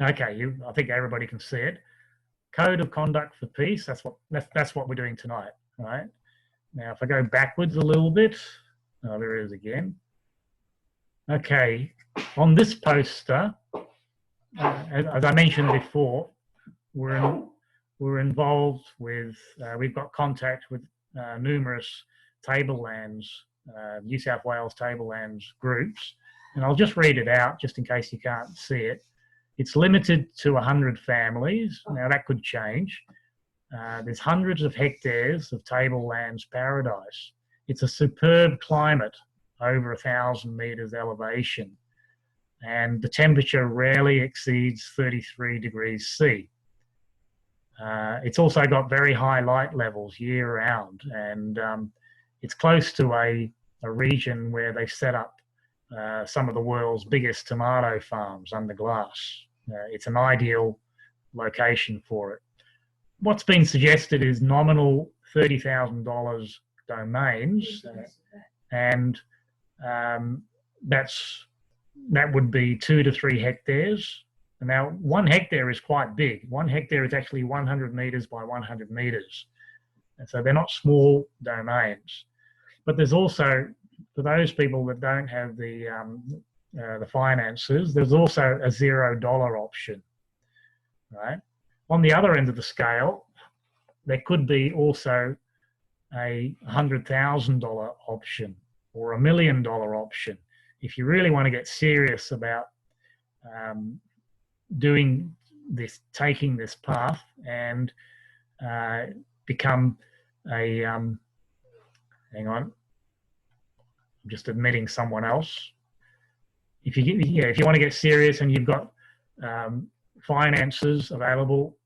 Okay, I think everybody can see it. Code of conduct for peace. That's what we're doing tonight, right? Now, if I go backwards a little bit, oh, there it is again. Okay, on this poster, as I mentioned before, we're involved with, we've got contact with numerous tablelands, New South Wales tablelands groups, and I'll just read it out just in case you can't see it. It's limited to 100 families. Now that could change. There's hundreds of hectares of tablelands paradise. It's a superb climate, over 1,000 meters elevation, and the temperature rarely exceeds 33 degrees C. It's also got very high light levels year round, and it's close to a region where they've set up some of the world's biggest tomato farms under glass. It's an ideal location for it. What's been suggested is nominal $30,000 domains, and that would be 2 to 3 hectares. And now 1 hectare is quite big. 1 hectare is actually 100 meters by 100 meters. And so they're not small domains. But there's also, for those people that don't have the finances, there's also a $0 option, right? On the other end of the scale, there could be also a $100,000 option or $1 million option. If you really want to get serious about doing this, taking this path and become a, hang on, I'm just admitting someone else. If you want to get serious and you've got finances available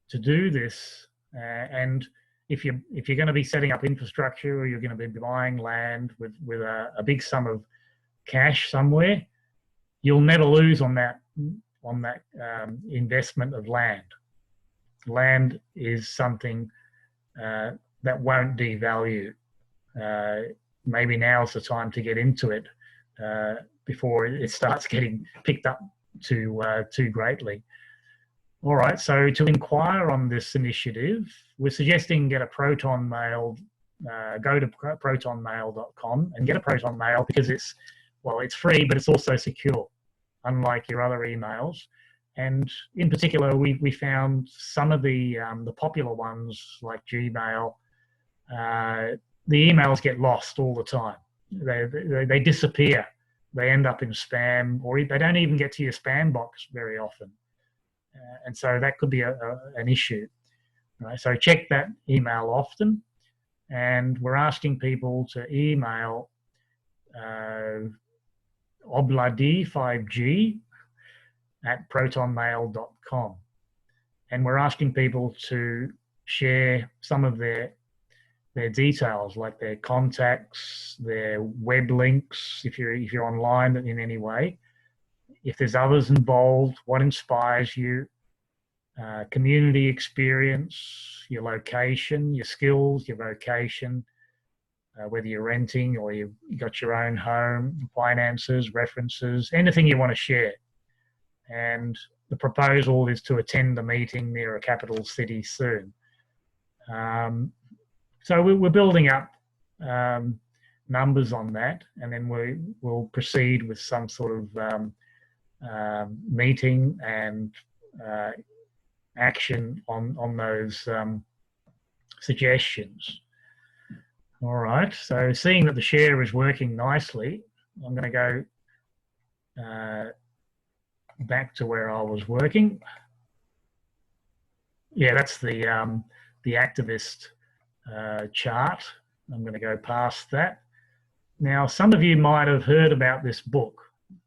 to do this, and if you're going to be setting up infrastructure, or you're going to be buying land with a big sum of cash somewhere, you'll never lose on that investment of land. Land is something that won't devalue. Maybe now's the time to get into it before it starts getting picked up too greatly. All right, so to inquire on this initiative, we're suggesting get a Proton Mail, go to protonmail.com and get a Proton Mail, because it's free, but it's also secure, unlike your other emails. And in particular, we found some of the popular ones like Gmail, the emails get lost all the time. They disappear. They end up in spam, or they don't even get to your spam box very often. And so that could be an issue. Right? So check that email often. And we're asking people to email obladi5g at protonmail.com. And we're asking people to share some of their details, like their contacts, their web links, if you're online in any way. If there's others involved, what inspires you, community experience, your location, your skills, your vocation, whether you're renting or you've got your own home, finances, references, anything you want to share. And the proposal is to attend a meeting near a capital city soon. So we're building up numbers on that, and then we'll proceed with some sort of meeting and action on those suggestions. All right, so seeing that the share is working nicely, I'm going to go back to where I was working. Yeah, that's the activist chart. I'm going to go past that. Now, some of you might have heard about this book,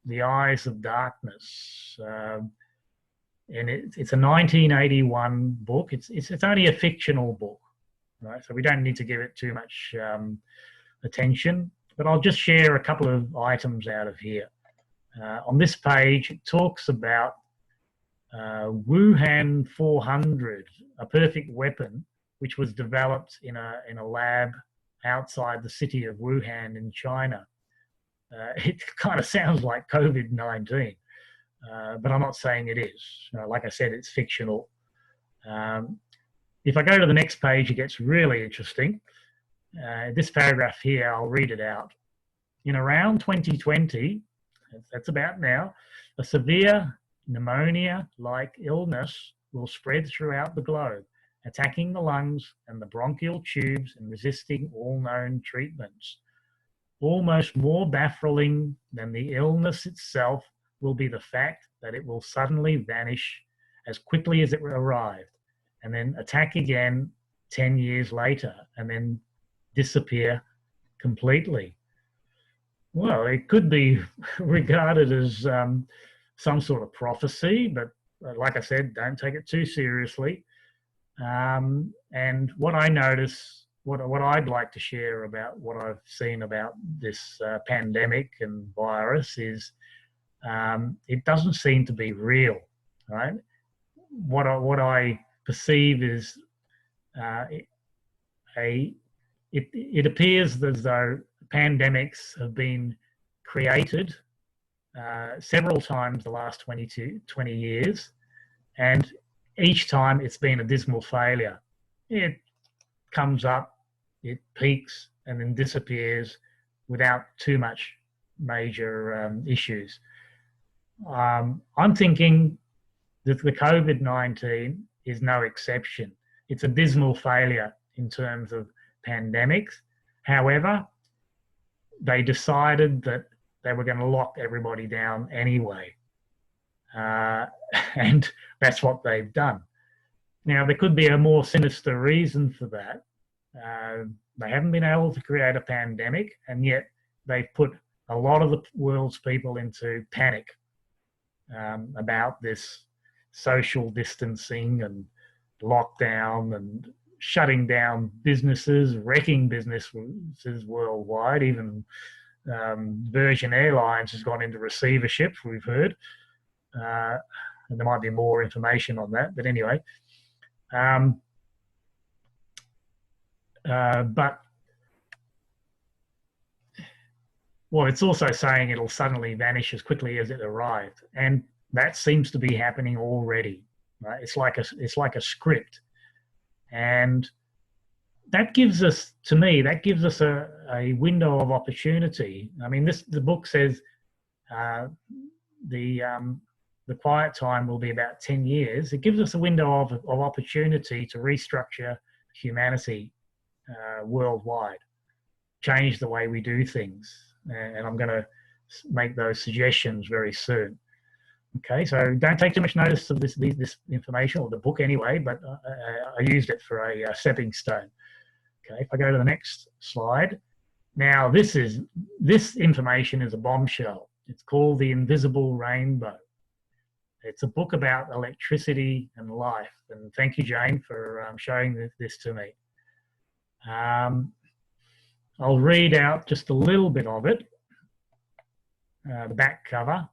The Eyes of Darkness, and it's a 1981 book. It's only a fictional book, right? So we don't need to give it too much attention, but I'll just share a couple of items out of here. On this page, it talks about Wuhan 400, a perfect weapon which was developed in a lab outside the city of Wuhan in China. It kind of sounds like COVID-19. but I'm not saying it is. Like I said, it's fictional. If I go to the next page, it gets really interesting. This paragraph here, I'll read it out. In around 2020, that's about now, a severe pneumonia-like illness will spread throughout the globe, attacking the lungs and the bronchial tubes and resisting all known treatments. Almost more baffling than the illness itself will be the fact that it will suddenly vanish as quickly as it arrived, and then attack again 10 years later, and then disappear completely. Well, it could be regarded as some sort of prophecy, but like I said, don't take it too seriously. And what I notice, what I'd like to share about what I've seen about this pandemic and virus is it doesn't seem to be real, right? What I perceive is it appears as though pandemics have been created several times the last 20 years, and each time it's been a dismal failure. It comes up, it peaks, and then disappears without too much major issues. I'm thinking that the COVID-19 is no exception. It's a dismal failure in terms of pandemics. However, they decided that they were going to lock everybody down anyway. And that's what they've done. Now, there could be a more sinister reason for that. They haven't been able to create a pandemic, and yet they've put a lot of the world's people into panic about this social distancing and lockdown and shutting down businesses, wrecking businesses worldwide. Even Virgin Airlines has gone into receivership, we've heard. And there might be more information on that, but anyway. But well, it's also saying it'll suddenly vanish as quickly as it arrived, and that seems to be happening already. Right? It's like a script, and that gives us, to me, that gives us a window of opportunity. I mean, the book says the quiet time will be about 10 years. It gives us a window of opportunity to restructure humanity worldwide, change the way we do things. And I'm going to make those suggestions very soon. Okay, so don't take too much notice of this information, or the book anyway, but I used it for a stepping stone. Okay, if I go to the next slide. Now, this information is a bombshell. It's called The Invisible Rainbow. It's a book about electricity and life. And thank you, Jane, for showing this to me. I'll read out just a little bit of it, the back cover.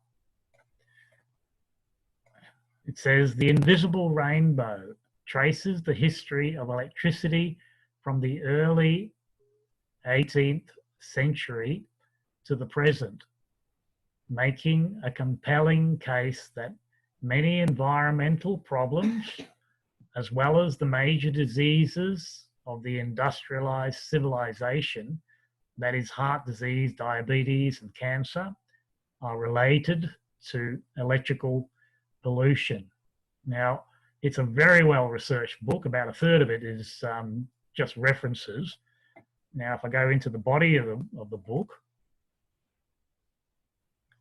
It says, The Invisible Rainbow traces the history of electricity from the early 18th century to the present, making a compelling case that many environmental problems, as well as the major diseases of the industrialized civilization, that is heart disease, diabetes, and cancer, are related to electrical pollution. Now, it's a very well-researched book. About a third of it is just references. Now, if I go into the body of the book,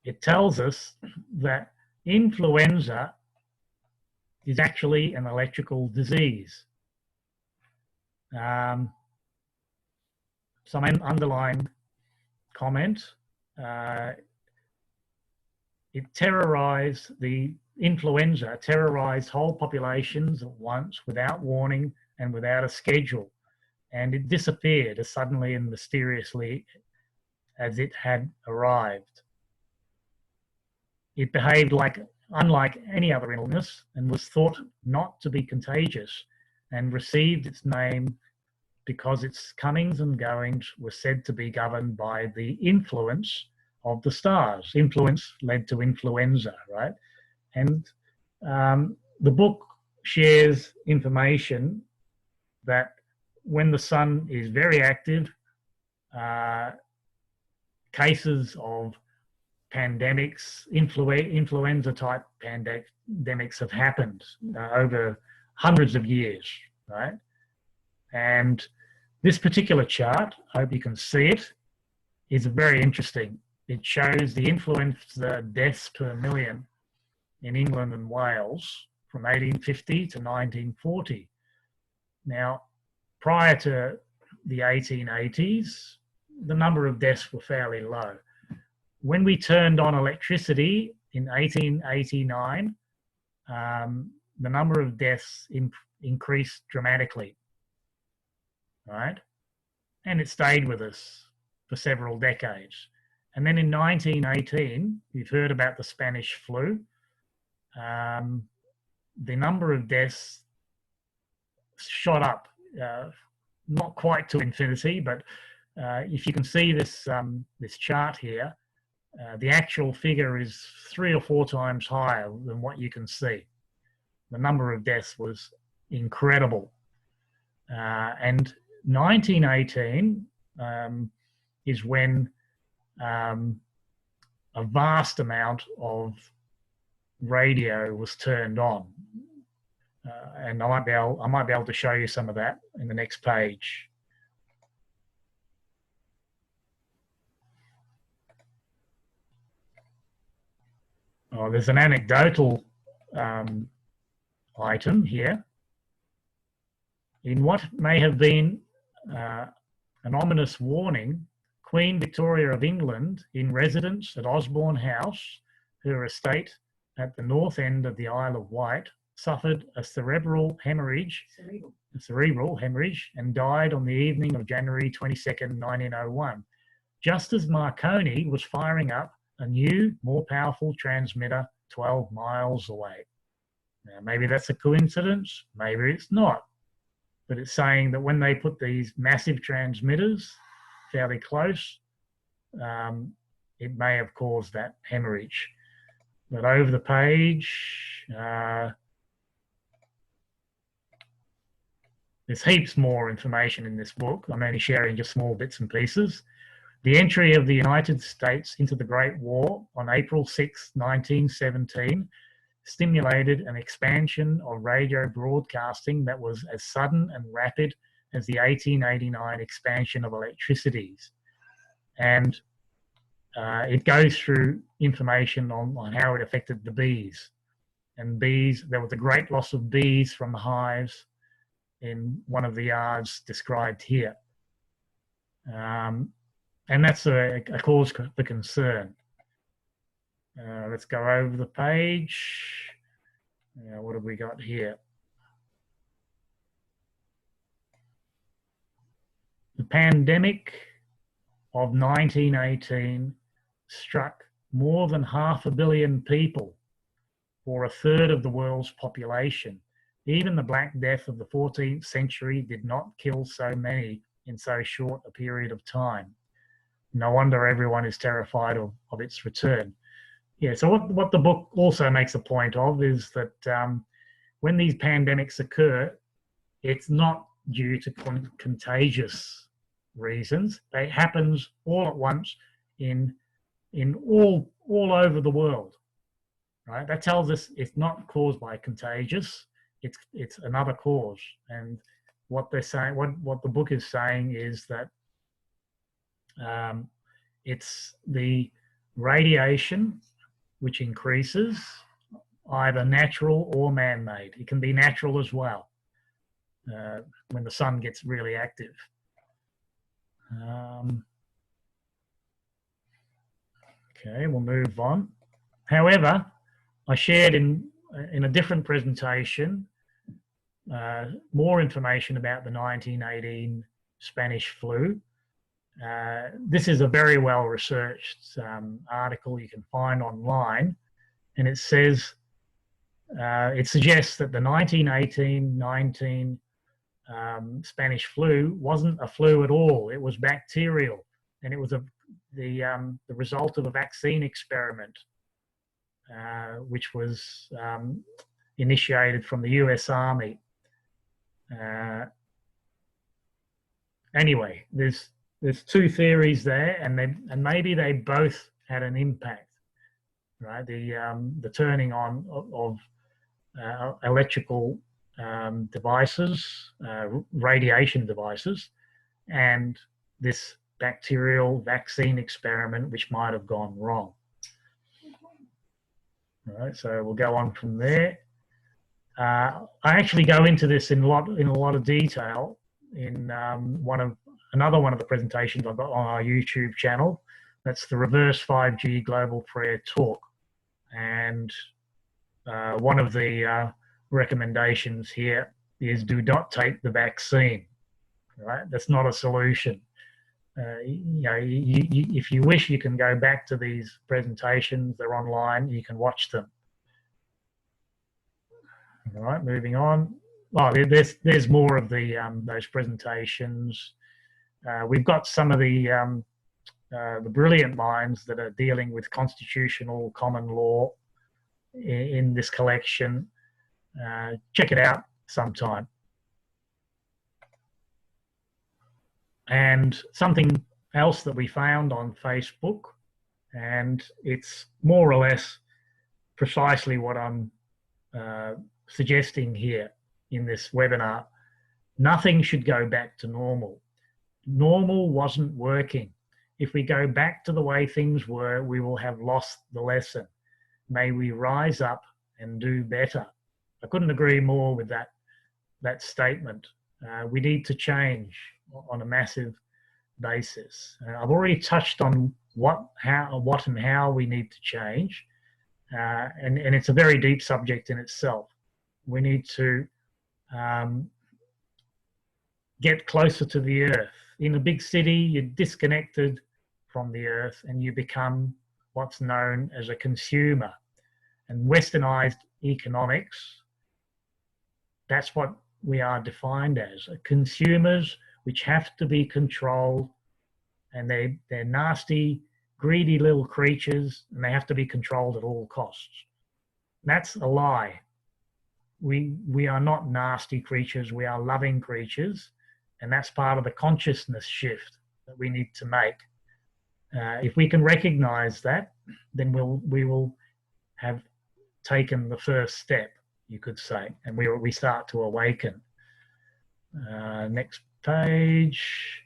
it tells us that influenza is actually an electrical disease. Some underlying comment. Influenza terrorized whole populations at once without warning and without a schedule. And it disappeared as suddenly and mysteriously as it had arrived. It behaved unlike any other illness and was thought not to be contagious, and received its name because its comings and goings were said to be governed by the influence of the stars. Influence led to influenza, right? And the book shares information that when the sun is very active, cases of pandemics, influenza type pandemics have happened over hundreds of years, right? And this particular chart, I hope you can see it, is very interesting. It shows the influenza deaths per million in England and Wales from 1850 to 1940. Now, prior to the 1880s, the number of deaths were fairly low. When we turned on electricity in 1889, the number of deaths increased dramatically, right? And it stayed with us for several decades. And then in 1918, you've heard about the Spanish flu. The number of deaths shot up, not quite to infinity, but if you can see this, this chart here, the actual figure is 3 or 4 times higher than what you can see. The number of deaths was incredible. And 1918 is when a vast amount of radio was turned on. And I might be able to show you some of that in the next page. Oh, there's an anecdotal item here. In what may have been an ominous warning, Queen Victoria of England, in residence at Osborne House, her estate at the north end of the Isle of Wight, suffered a cerebral hemorrhage, and died on the evening of January 22nd, 1901, just as Marconi was firing up a new, more powerful transmitter 12 miles away. Now, maybe that's a coincidence, maybe it's not, but it's saying that when they put these massive transmitters fairly close, it may have caused that hemorrhage. But over the page, there's heaps more information in this book. I'm only sharing just small bits and pieces. The entry of the United States into the Great War on April 6, 1917, stimulated an expansion of radio broadcasting that was as sudden and rapid as the 1889 expansion of electricity. And it goes through information on how it affected the bees. And bees, there was a great loss of bees from the hives in one of the yards described here. And that's a cause for concern. Let's go over the page. What have we got here? The pandemic of 1918 struck more than 500 million people, or 1/3 of the world's population. Even the Black Death of the 14th century did not kill so many in so short a period of time. No wonder everyone is terrified of its return. Yeah, so what the book also makes a point of is that when these pandemics occur, it's not due to contagious reasons. It happens all at once in all over the world, right? That tells us it's not caused by contagious. It's another cause. And what they're saying, what the book is saying is that it's the radiation which increases, either natural or man-made. It can be natural as well when the sun gets really active. Okay, we'll move on. However, I shared in a different presentation more information about the 1918 Spanish flu. This is a very well-researched article you can find online, and it says, it suggests that the 1918-19 Spanish flu wasn't a flu at all. It was bacterial, and it was the result of a vaccine experiment. which was initiated from the US Army. Anyway, there's two theories there, and maybe they both had an impact, right? The turning on of electrical devices, radiation devices, and this bacterial vaccine experiment, which might have gone wrong. All right, so we'll go on from there. I actually go into this in a lot of detail in another one of the presentations I've got on our YouTube channel. That's the Reverse 5G Global Prayer Talk, and one of the recommendations here is do not take the vaccine. Right, that's not a solution. If you wish, you can go back to these presentations. They're online. You can watch them. All right, moving on. Oh, there's more of those presentations. We've got some of the brilliant minds that are dealing with constitutional common law in this collection. Check it out sometime. And something else that we found on Facebook, and it's more or less precisely what I'm suggesting here in this webinar. Nothing should go back to normal. Normal wasn't working. If we go back to the way things were, we will have lost the lesson. May we rise up and do better. I couldn't agree more with that statement. We need to change on a massive basis. I've already touched on what and how we need to change, and it's a very deep subject in itself. We need to get closer to the earth. In a big city, you're disconnected from the earth and you become what's known as a consumer. And westernized economics, that's what we are defined as, consumers which have to be controlled, and they're nasty, greedy little creatures, and they have to be controlled at all costs. That's a lie. We are not nasty creatures, we are loving creatures, and that's part of the consciousness shift that we need to make. If we can recognize that, then we will have taken the first step, you could say, and we start to awaken. Next page.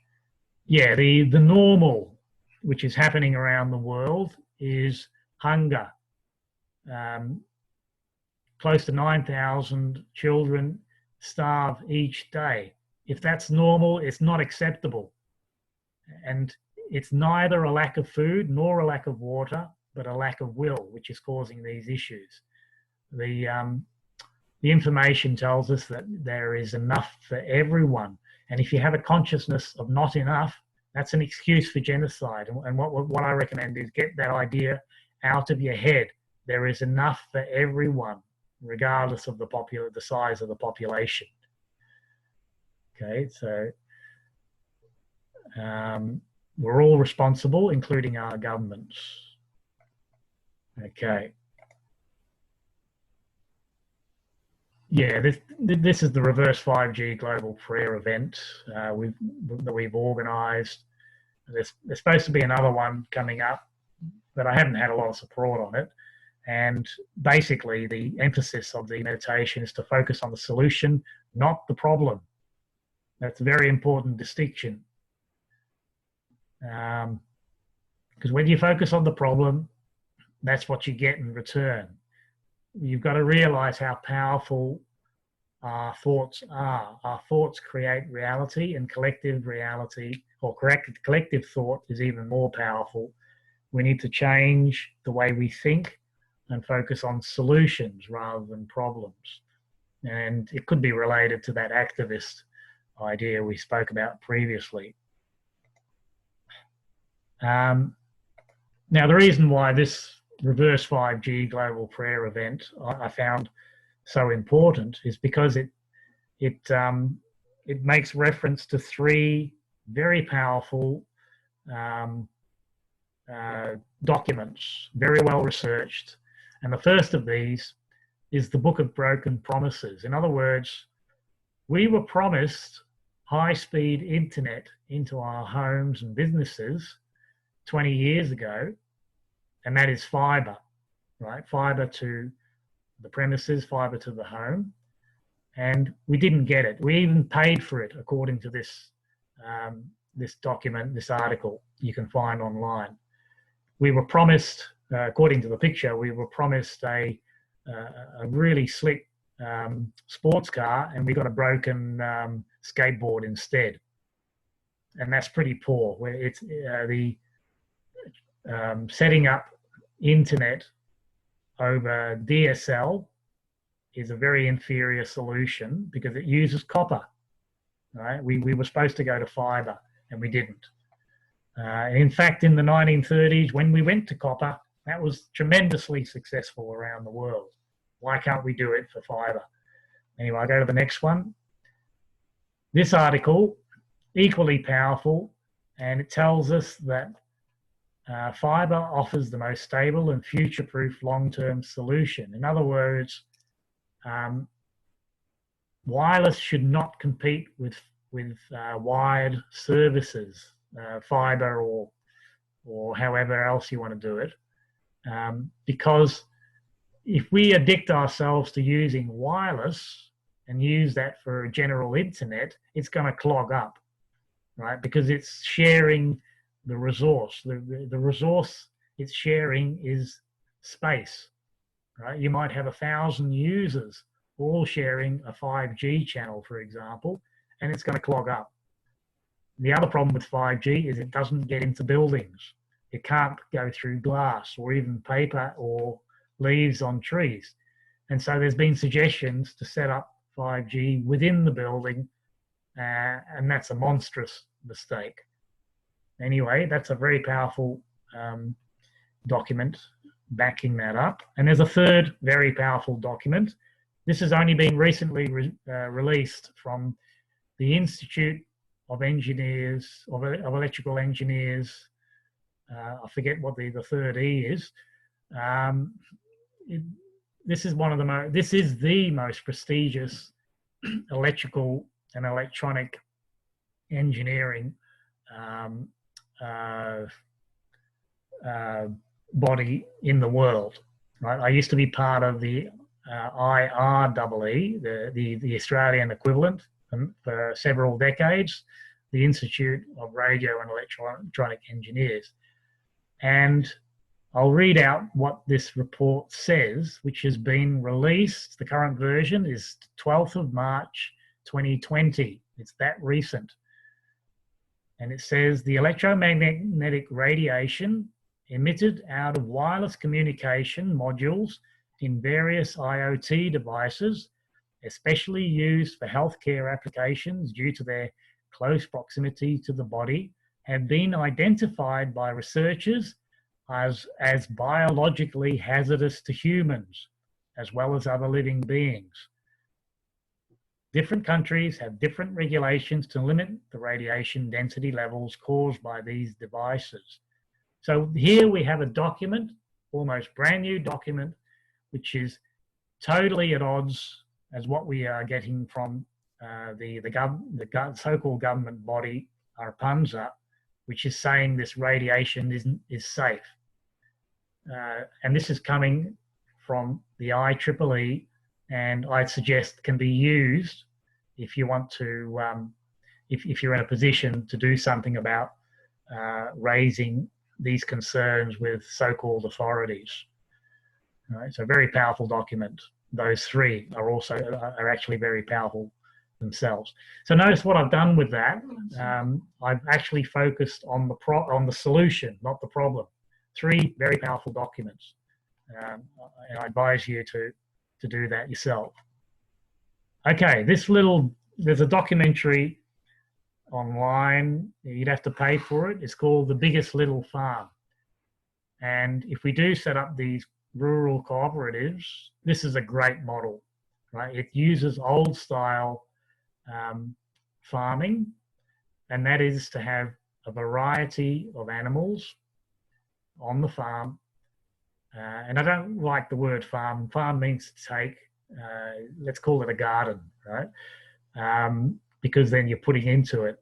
Yeah, the normal, which is happening around the world, is hunger. Close to 9,000 children starve each day. If that's normal, it's not acceptable. And it's neither a lack of food nor a lack of water, but a lack of will, which is causing these issues. The information tells us that there is enough for everyone. And if you have a consciousness of not enough, that's an excuse for genocide. And what I recommend is get that idea out of your head. There is enough for everyone, regardless of the size of the population. Okay, so we're all responsible, including our governments. Okay. Yeah, this is the Reverse 5G Global Prayer event that we've organised. There's supposed to be another one coming up, but I haven't had a lot of support on it. And basically, the emphasis of the meditation is to focus on the solution, not the problem. That's a very important distinction. Because when you focus on the problem, that's what you get in return. You've got to realize how powerful our thoughts are. Our thoughts create reality, and collective reality, or collective thought, is even more powerful. We need to change the way we think and focus on solutions rather than problems. And it could be related to that activist idea we spoke about previously. Now, the reason why this Reverse 5G Global Prayer event I found so important is because it makes reference to three very powerful documents, very well researched, And the first of these is the Book of Broken Promises. In other words, we were promised high-speed internet into our homes and businesses 20 years ago, and that is fibre, right? Fibre to the premises, fibre to the home, and we didn't get it. We even paid for it, according to this this document, this article you can find online. We were promised, according to the picture, we were promised a really slick sports car, and we got a broken skateboard instead, and that's pretty poor. Where it's the setting up internet over DSL is a very inferior solution because it uses copper. Right? We were supposed to go to fibre, and we didn't. In fact, in the 1930s, when we went to copper, that was tremendously successful around the world. Why can't we do it for fibre? Anyway, I'll go to the next one. This article, equally powerful, and it tells us that fibre offers the most stable and future-proof long-term solution. In other words, wireless should not compete with wired services, fibre or however else you want to do it, because if we addict ourselves to using wireless and use that for a general internet, it's going to clog up, right? Because it's sharing the resource. The resource it's sharing is space, right? You might have 1,000 users all sharing a 5G channel, for example, and it's going to clog up. The other problem with 5G is it doesn't get into buildings. It can't go through glass or even paper or leaves on trees. And so there's been suggestions to set up 5G within the building, and that's a monstrous mistake. Anyway, that's a very powerful document backing that up. And there's a third very powerful document. This has only been recently released from the Institute of Engineers, of Electrical Engineers. I forget what the third E is. This is the most prestigious electrical and electronic engineering body in the world. Right? I used to be part of the IEEE, the Australian equivalent, for several decades, the Institute of Radio and Electronic Engineers. And I'll read out what this report says, which has been released. The current version is 12th of March 2020. It's that recent. And it says the electromagnetic radiation emitted out of wireless communication modules in various IoT devices, especially used for healthcare applications due to their close proximity to the body, have been identified by researchers as biologically hazardous to humans, as well as other living beings. Different countries have different regulations to limit the radiation density levels caused by these devices. So here we have a document, almost brand new document, which is totally at odds as what we are getting from the so-called government body, ARPANSA, which is saying this radiation is safe. And this is coming from the IEEE, and I'd suggest can be used if you want to, if you're in a position to do something about raising these concerns with so-called authorities. All right, so very powerful document. Those three are actually very powerful themselves. So notice what I've done with that. I've actually focused on the solution, not the problem. Three very powerful documents. And I advise you to do that yourself. Okay, there's a documentary online. You'd have to pay for it. It's called The Biggest Little Farm. And if we do set up these rural cooperatives, this is a great model, right? It uses old style farming, and that is to have a variety of animals on the farm And I don't like the word farm. Farm means to take, let's call it a garden, right? Because then you're putting into it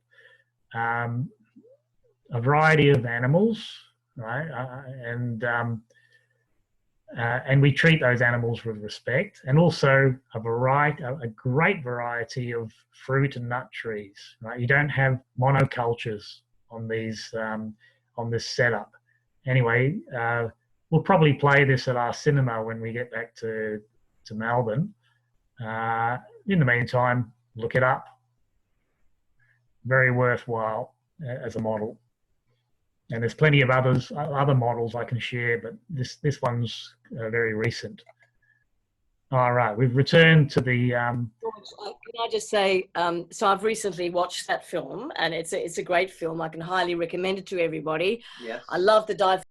a variety of animals, right? And we treat those animals with respect, and also a great variety of fruit and nut trees, right? You don't have monocultures on these on this setup. Anyway, we'll probably play this at our cinema when we get back to Melbourne. In the meantime, look it up. Very worthwhile as a model. And there's plenty of other models I can share, but this one's very recent. All right, we've returned to the. Can I just say, so I've recently watched that film, and it's a great film. I can highly recommend it to everybody. Yes. I love the dive.